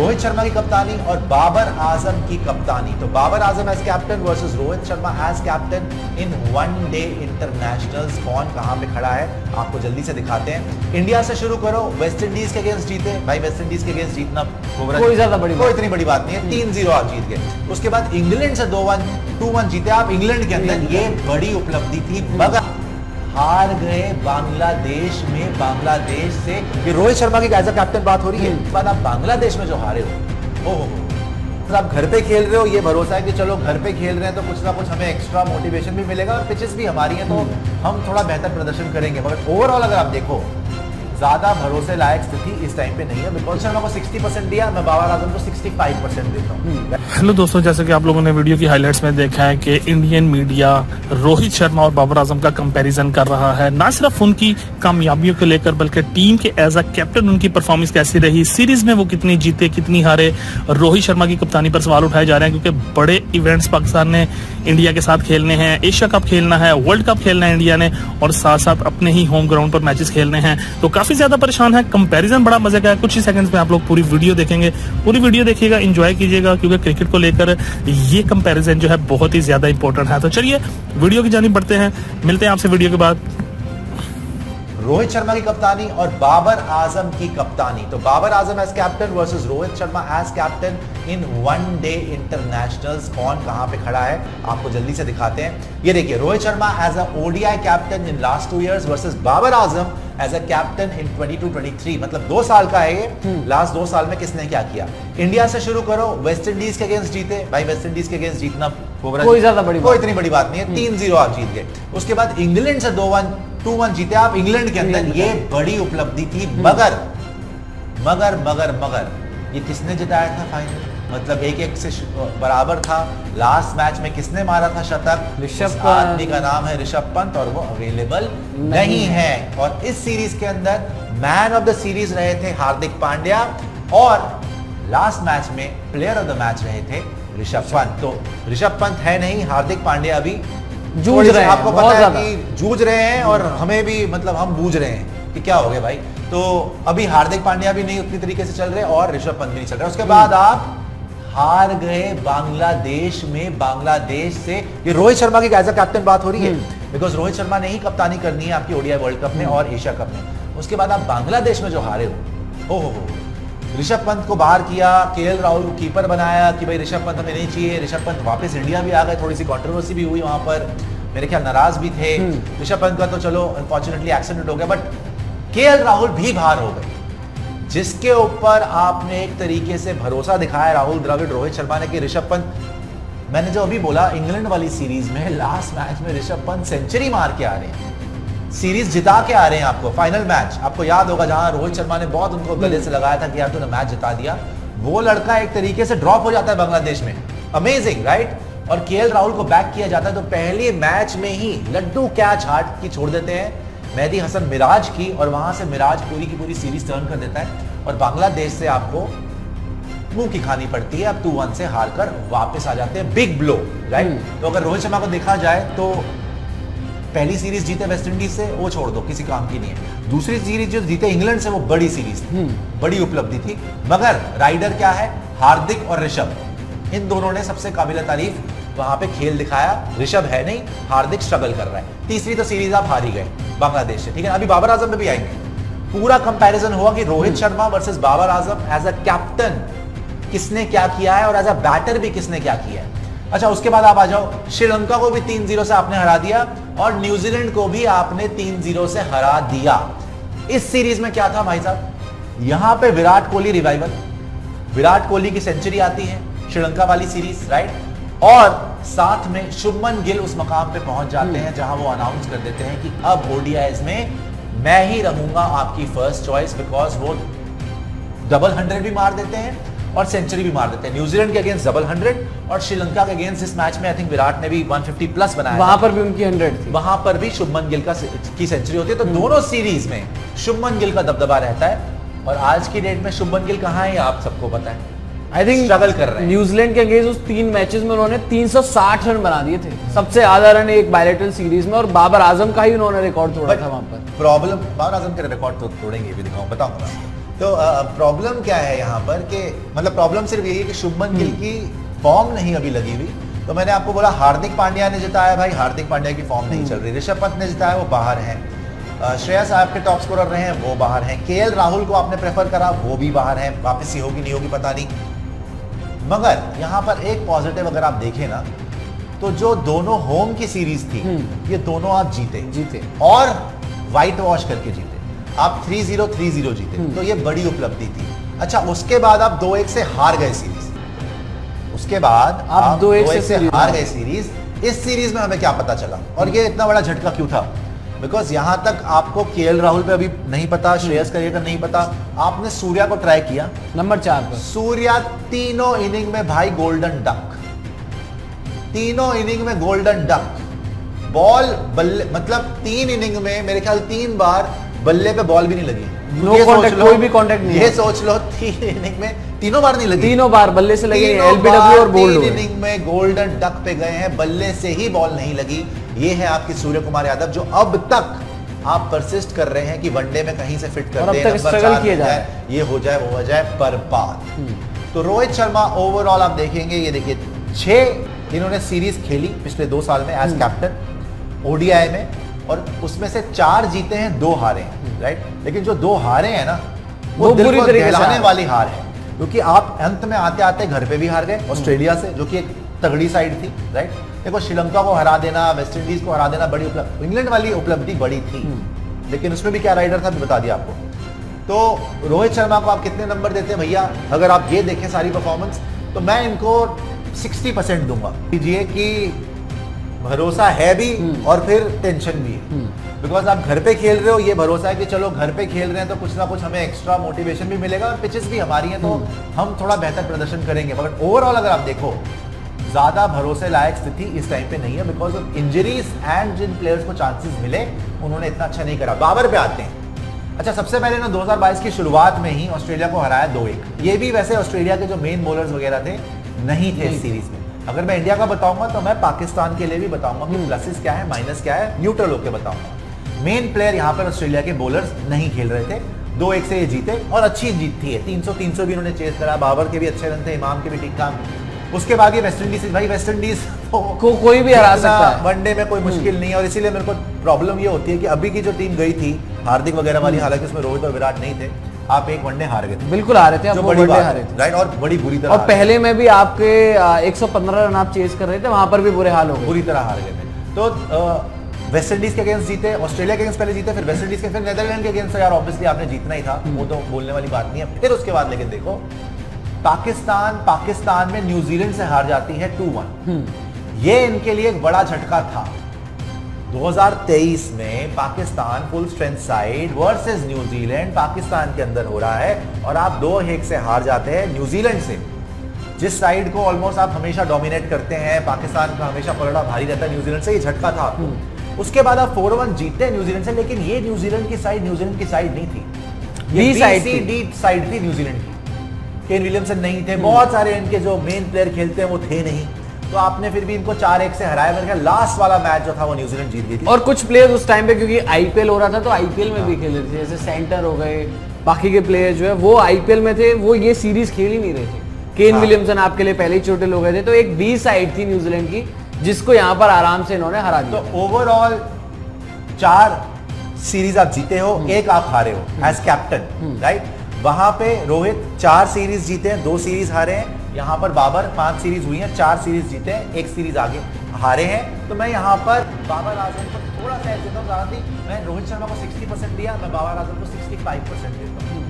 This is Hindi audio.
रोहित शर्मा की कप्तानी और बाबर आजम की कप्तानी। तो Babar Azam as captain versus Rohit Sharma as captain in one day internationals. कौन कहां पे खड़ा है आपको जल्दी से दिखाते हैं। इंडिया से शुरू करो। वेस्ट इंडीज के अगेंस्ट जीते भाई, वेस्ट इंडीज के अगेंस्ट जीतना कोई इतनी बड़ी बात नहीं है, 3-0 आप जीत गए। उसके बाद इंग्लैंड से 2-1 जीते आप इंग्लैंड के अंदर, ये बड़ी उपलब्धि थी। मगर हार गए बांग्लादेश में, बांग्लादेश से। ये रोहित शर्मा की एज अ कैप्टन बात हो रही है, बाद आप बांग्लादेश में जो हारे हो, तो आप घर पे खेल रहे हो, ये भरोसा है कि चलो घर पे खेल रहे हैं तो कुछ ना कुछ हमें एक्स्ट्रा मोटिवेशन भी मिलेगा और पिचेस भी हमारी हैं तो हम थोड़ा बेहतर प्रदर्शन करेंगे। मगर ओवरऑल अगर आप देखो ज्यादा भरोसे लायक स्थिति इस टाइम पे नहीं है। रोहित शर्मा को 60% दिया, मैं बाबर आजम को 65% देता हूँ। हेलो दोस्तों, जैसे कि आप लोगों ने वीडियो की हाइलाइट्स में देखा है कि इंडियन मीडिया रोहित शर्मा और बाबर आजम का कंपैरिजन कर रहा है, ना सिर्फ उनकी कामयाबियों को लेकर बल्कि टीम के एज अ कैप्टन उनकी परफॉर्मेंस कैसी रही, सीरीज में वो कितनी जीते कितनी हारे। रोहित शर्मा की कप्तानी पर सवाल उठाए जा रहे हैं क्योंकि बड़े इवेंट्स पाकिस्तान ने इंडिया के साथ खेलने हैं, एशिया कप खेलना है, वर्ल्ड कप खेलना है इंडिया ने, और साथ साथ अपने ही होम ग्राउंड पर मैचेस खेलने हैं, तो काफी ज्यादा परेशान है। कंपैरिजन बड़ा मजे का है। कुछ ही सेकंड्स में आप लोग पूरी वीडियो देखेंगे, पूरी वीडियो देखिएगा, एंजॉय कीजिएगा क्योंकि क्रिकेट को लेकर ये कंपैरिजन जो है बहुत ही ज्यादा इंपॉर्टेंट है। तो चलिए वीडियो की जानिब बढ़ते हैं, मिलते हैं आपसे वीडियो के बाद। रोहित शर्मा की कप्तानी और बाबर आजम की कप्तानी। तो Babar Azam as captain versus Rohit Sharma as captain in one day internationals. कौन कहां पे खड़ा है आपको जल्दी से दिखाते हैं। ये देखिए, Rohit Sharma as a ODI captain in last 2 years versus Babar Azam as a captain in 22-23। मतलब 2 साल का है ये। लास्ट 2 साल में किसने क्या किया। इंडिया से शुरू करो। वेस्ट इंडीज के अगेंस्ट जीते भाई, वेस्ट इंडीज के अगेंस्ट जीतना कोई इतनी बड़ी बात नहीं है, 3-0 आप जीत गए। उसके बाद इंग्लैंड से 2-1 जीते आप इंग्लैंड के अंदर, ये बड़ी उपलब्धि थी। मगर मगर मगर मगर ये किसने जिताया था फाइनल, मतलब 1-1 से बराबर था। लास्ट मैच में किसने मारा था शतक, ऋषभ आदमी का नाम है ऋषभ पंत और वो अवेलेबल नहीं है। और इस सीरीज के अंदर मैन ऑफ द सीरीज रहे थे हार्दिक पांड्या और लास्ट मैच में प्लेयर ऑफ द मैच रहे थे ऋषभ पंत। तो ऋषभ पंत है नहीं, हार्दिक पांड्या अभी जूझ रहे हैं, आपको पता है कि जूझ रहे हैं और हमें भी, मतलब हम बूझ रहे हैं कि क्या हो गया भाई। तो अभी हार्दिक पांड्या भी नहीं उतनी तरीके से चल रहे और ऋषभ पंत भी नहीं चल रहा। उसके बाद आप हार गए बांग्लादेश में, बांग्लादेश से। ये रोहित शर्मा की एज अ कैप्टन बात हो रही है बिकॉज रोहित शर्मा ने ही कप्तानी करनी है आपकी ओडीआई वर्ल्ड कप में और एशिया कप में। उसके बाद आप बांग्लादेश में जो हारे हो, ऋषभ पंत को बाहर किया, केएल राहुल को कीपर बनाया कि भाई ऋषभ पंत हमें नहीं चाहिए। ऋषभ पंत वापस इंडिया भी आ गए, थोड़ी सी कंट्रोवर्सी भी हुई वहां पर, मेरे ख्याल नाराज भी थे। ऋषभ पंत का तो चलो अनफॉर्चुनेटली एक्सीडेंट हो गया, बट केएल राहुल भी बाहर हो गए, जिसके ऊपर आपने एक तरीके से भरोसा दिखाया राहुल द्रविड़, रोहित शर्मा ने कि ऋषभ पंत, मैंने जो अभी बोला इंग्लैंड वाली सीरीज में लास्ट मैच में ऋषभ पंत सेंचुरी मार के आ रहे हैं, सीरीज जिता के आ रहे हैं। आपको फाइनल मैच आपको याद होगा जहां रोहित शर्मा ने बहुत उनको गले से लगाया था कि यार तूने मैच जिता दिया, वो लड़का एक तरीके से ड्रॉप हो जाता है बांग्लादेश में। Amazing right. और केएल राहुल को बैक किया जाता है तो पहले मैच में ही लड्डू कैच हार्ट की छोड़ देते हैं मेहदी हसन मिराज की, और वहां से मिराज पूरी की पूरी सीरीज टर्न कर देता है और बांग्लादेश से आपको मुंह की खानी पड़ती है। अब 2-1 से हारकर वापस आ जाते हैं, बिग ब्लो राइट। तो अगर रोहित शर्मा को देखा जाए तो पहली सीरीज जीते वेस्ट इंडीज से, वो छोड़ दो, किसी काम की नहीं है। दूसरी सीरीज जो जीते इंग्लैंड से, वो बड़ी सीरीज थी, बड़ी उपलब्धि थी। मगर राइडर क्या है, हार्दिक और ऋषभ, इन दोनों ने सबसे काबिल तारीफ वहां पे खेल दिखाया। ऋषभ है नहीं, हार्दिक स्ट्रगल कर रहा है। तीसरी तो सीरीज आप हार ही गए बांग्लादेश से, ठीक है। अभी बाबर आजम में भी आएंगे, पूरा कंपैरिजन हुआ कि Rohit Sharma versus Babar Azam as a captain किसने क्या किया है और एज अ बैटर भी किसने क्या किया है। अच्छा, उसके बाद आप आ जाओ, श्रीलंका को भी 3-0 से आपने हरा दिया और न्यूजीलैंड को भी आपने 3-0 से हरा दिया। इस सीरीज में क्या था भाई साहब, यहां पे विराट कोहली रिवाइवल, विराट कोहली की सेंचुरी आती है श्रीलंका वाली सीरीज राइट, और साथ में शुभमन गिल उस मकाम पे पहुंच जाते हैं जहां वो अनाउंस कर देते हैं कि अब ओडीआईज में मैं ही रहूंगा आपकी फर्स्ट चॉइस, बिकॉज वो डबल 100 भी मार देते हैं और सेंचुरी भी मार देते हैं। न्यूजीलैंड के अगेंस्ट डबल 100 और श्रीलंका के अगेंस्ट इस मैच में आई थिंक विराट ने भी 150 प्लस बनाया, वहां पर भी उनकी 100 थी, वहां पर भी शुभमन गिल की सेंचुरी होती है। तो दोनों सीरीज में शुभमन गिल का दबदबा रहता है और आज की डेट में शुभमन गिल कहां है आप सबको पता है। आई थिंक स्ट्रगल कर रहे हैं। न्यूजीलैंड के अगेंस्ट उस 3 मैचेस में उन्होंने 360 रन बना दिए थे, सबसे ज्यादा रन एक बायलैटरल सीरीज में, और बाबर आजम का ही उन्होंने रिकॉर्ड तोड़ा था वहां पर। प्रॉब्लम बाबर आजम के रिकॉर्ड तो तोड़ेंगे भी, दिखाऊं बताऊंगा। तो प्रॉब्लम क्या है यहाँ पर कि मतलब प्रॉब्लम सिर्फ यही है कि शुभमन गिल की फॉर्म नहीं अभी लगी हुई। तो मैंने आपको बोला हार्दिक पांड्या ने जिताया, भाई हार्दिक पांड्या की फॉर्म नहीं चल रही। ऋषभ पंत ने जिताया, वो बाहर हैं। श्रेयस आपके टॉप स्कोरर रहे हैं, वो बाहर हैं। केएल राहुल को आपने प्रेफर करा, वो भी बाहर हैं। वापसी होगी नहीं होगी पता नहीं। मगर यहाँ पर एक पॉजिटिव अगर आप देखें ना, तो जो दोनों होम की सीरीज थी ये दोनों आप जीते और व्हाइट वॉश करके जीते। आप 3-0 3-0 जीते, तो ये बड़ी उपलब्धि थी। अच्छा, उसके बाद आप 2-1 से हार गए सीरीज। उसके बाद आप 2-1 से हार गए सीरीज। इस सीरीज में हमें क्या पता चला और ये इतना बड़ा झटका क्यों था? बिकॉज यहां तक आपको केएल राहुल पे अभी नहीं पता, श्रेयस अय्यर का नहीं पता। आपने सूर्या को ट्राई किया नंबर 4 पर। सूर्या तीनों इनिंग में भाई गोल्डन डक, तीनों इनिंग में गोल्डन डक। बॉल बल्ले मतलब 3 इनिंग में मेरे ख्याल 3 बार बल्ले पे बॉल भी नहीं लगी। नो कॉन्टैक्ट, कोई भी कॉन्टैक्ट नहीं। ये सोच लो 3 इनिंग में तीनों बार नहीं लगी, तीनों बार बल्ले से लगे, एलबीडब्ल्यू और बोल्ड। 3 इनिंग में गोल्डन डक पे गए हैं, बल्ले से ही बॉल नहीं लगी। ये है आपकी सूर्य कुमार यादव, जो अब तक आप परसिस्ट कर रहे हैं कि वनडे में कहीं से फिट कर दे, स्ट्रगल किया जाए, ये हो जाए वो हो जाए, बर्बाद। तो रोहित शर्मा ओवरऑल आप देखेंगे, ये देखिए 6 इन्होंने सीरीज खेली पिछले 2 साल में एज कैप्टन ओडीआई में, और उसमें से 4 जीते हैं, 2 हारे हैं, राइट। लेकिन जो 2 हारे हैं ना, वो दिल को दहलाने वाली हार है, क्योंकि आप अंत में आते आते घर पे भी हार गए ऑस्ट्रेलिया से, जो कि एक तगड़ी साइड थी, राइट। देखो श्रीलंका को हरा देना, वेस्ट इंडीज को हरा देना बड़ी उपलब्धि, इंग्लैंड वाली उपलब्धि बड़ी थी, लेकिन उसमें भी क्या राइडर था बता दिया आपको। तो रोहित शर्मा को आप कितने नंबर देते हैं भैया? अगर आप ये देखें सारी परफॉर्मेंस, तो मैं इनको 60% दूंगा। कीजिए कि भरोसा है भी और फिर टेंशन भी है, बिकॉज आप घर पे खेल रहे हो, ये भरोसा है कि चलो घर पे खेल रहे हैं तो कुछ ना कुछ हमें एक्स्ट्रा मोटिवेशन भी मिलेगा, और पिचेस भी हमारी हैं तो हम थोड़ा बेहतर प्रदर्शन करेंगे। मगर ओवरऑल अगर आप देखो, ज्यादा भरोसे लायक स्थिति इस टाइम पे नहीं है, बिकॉज ऑफ इंजरीज एंड जिन प्लेयर्स को चांसेस मिले उन्होंने इतना अच्छा नहीं करा। बाबर पे आते हैं। अच्छा, सबसे पहले ना 2022 की शुरुआत में ही ऑस्ट्रेलिया को हराया 2-1। ये भी वैसे ऑस्ट्रेलिया के जो मेन बॉलर्स वगैरह थे नहीं थे इस सीरीज में। अगर मैं इंडिया का बताऊंगा तो मैं पाकिस्तान के लिए भी बताऊंगा कि प्लसेस क्या है माइनस क्या है, न्यूट्रल होकर बताऊंगा। मेन प्लेयर यहाँ पर ऑस्ट्रेलिया के बॉलर्स नहीं खेल रहे थे। 2-1 से ये जीते और अच्छी जीत थी। 300 भी उन्होंने चेस करा, बाबर के भी अच्छे रन थे, इमाम के भी ठीक ठाक। उसके बाद ये वेस्ट इंडीज, भाई वेस्ट इंडीज को कोई भी हरा सकता है, वनडे में कोई मुश्किल नहीं है। और इसीलिए मेरे को प्रॉब्लम ये होती है कि अभी की जो टीम गई थी हार्दिक वगैरह वाली, हालांकि उसमें रोहित और विराट नहीं थे, आप एक वनडे हार गए थे, बिल्कुल हारे थे, जो बड़ी बात है, राइट। और बड़ी बुरी तरह, और पहले में भी आपके 115 रन आप चेस कर रहे थे, वहां पर भी बुरे हाल हो गए, बुरी तरह हार गए थे। तो वेस्ट इंडीज के अगेंस्ट जीते, ऑस्ट्रेलिया के अगेंस्ट पहले जीते, फिर वेस्ट इंडीज के, फिर नेदरलैंड के अगेंस्ट। यार ऑब्वियसली आपने जीतना ही था, वो तो बोलने वाली बात नहीं है। फिर उसके बाद लेकिन देखो पाकिस्तान में न्यूजीलैंड से हार जाती है 2-1। ये इनके लिए एक बड़ा झटका था। 2023 में Pakistan full strength side versus New Zealand Pakistan के अंदर हो रहा है, और आप 2-1 से हार जाते हैं न्यूजीलैंड से, जिस साइड को ऑलमोस्ट आप हमेशा डोमिनेट करते हैं। पाकिस्तान का हमेशा पलड़ा भारी रहता है, न्यूजीलैंड से ये झटका था आपको। उसके बाद आप 4-1 जीते हैं न्यूजीलैंड से, लेकिन ये न्यूजीलैंड की साइड नहीं थी, ये डी साइड थी न्यूजीलैंड की। केन विलियमसन नहीं थे, बहुत सारे इनके जो मेन प्लेयर खेलते हैं वो थे नहीं, तो आपने फिर भी इनको 4-1 से हराया। मेरे ख्याल लास्ट वाला मैच जो था वो न्यूजीलैंड जीत गई थी। और कुछ प्लेयर उस टाइम पे क्योंकि आईपीएल हो रहा था तो आईपीएल में भी खेल रहे थे, जैसे सेंटर हो गए, बाकी के प्लेयर जो है वो आईपीएल में थे, वो ये सीरीज खेल ही नहीं रहे थे। केन विलियमसन आपके लिए पहले ही चोटिल हो गए थे, तो एक बी साइड थी न्यूजीलैंड की, जिसको यहाँ पर आराम से इन्होंने हरा दिया। तो ओवरऑल 4 सीरीज आप जीते हो, 1 आप हारे हो एज कैप्टन, राइट। वहां पे रोहित 4 सीरीज जीते हैं, 2 सीरीज हारे हैं। यहाँ पर बाबर 5 सीरीज हुई हैं, 4 सीरीज जीते हैं, 1 सीरीज आगे हारे हैं। तो मैं यहाँ पर बाबर आजम को थोड़ा सा देता हूँ, मैं रोहित शर्मा को 60% दिया, मैं बाबर आजम को 65% देता हूँ।